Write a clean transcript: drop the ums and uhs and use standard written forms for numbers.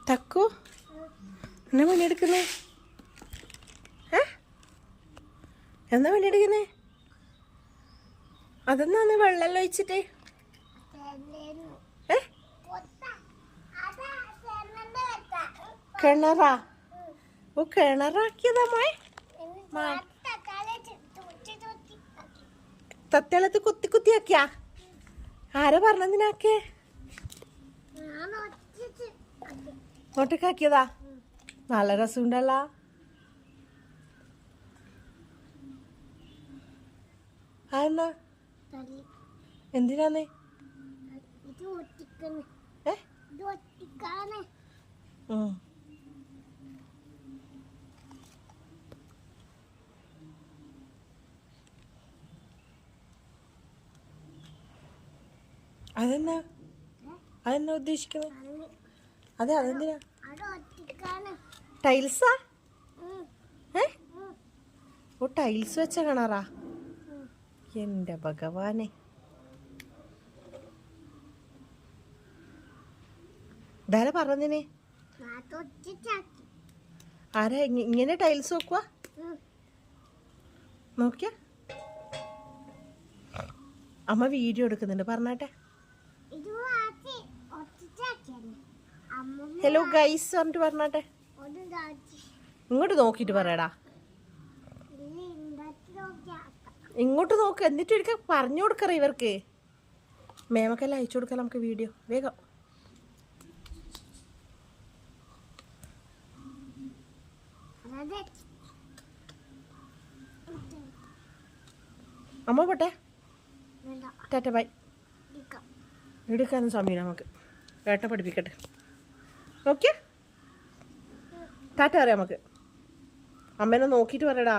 തക്കു എന്നാ പണിയെടുക്കുന്നേ? എന്നാ പണിയെടുക്കുന്നേ? അതെന്നാന്ന് വെള്ളം ഒഴിച്ചിട്ട് കിണറാ? ഓ കിണറാക്കിയതാ മോയെ. തത്തളത്ത് കുത്തി കുത്തിയാക്കിയാ? ആരാ പറഞ്ഞതിനാക്കേ? ഒട്ടക്കാക്കിയതാ? നല്ല രസമുണ്ടല്ലോ. അതെന്നാ? എന്തിനാന്ന്? അതെന്നാ? അതെന്നാ ഉദ്ദേശിക്കുന്നത്? അതെന്തിനാ? ടൈൽസാ? ഓ ടൈൽസ് വെച്ച കിണറാ? എന്റെ ഭഗവാനെ. ഇതാരാ പറഞ്ഞതിനെ? ആരാ ഇങ്ങനെ ടൈൽസ് വെക്കുക? നോക്കിയ അമ്മ വീഡിയോ എടുക്കുന്നുണ്ട്, പറഞ്ഞാട്ടെ. ഹലോ ഗൈസ് പറഞ്ഞിട്ട് പറഞ്ഞാട്ടെ. ഇങ്ങോട്ട് നോക്കിട്ട് പറയടാ. ഇങ്ങോട്ട് നോക്ക്, എന്നിട്ട് ഒരിക്കൽ പറഞ്ഞു കൊടുക്കറ ഇവർക്ക്. മേമക്കെല്ലാം അയച്ചു കൊടുക്കാം നമുക്ക് വീഡിയോ വേഗം. അമ്മ പോട്ടെ, ടാറ്റ ബൈ. എടുക്കാനും സമയം നമുക്ക്. ഏട്ട പഠിപ്പിക്കട്ടെ. ഓക്കെ, ടാറ്റ അറിയാം നമുക്ക്. അമ്മേനെ നോക്കിയിട്ട് പറയടാ.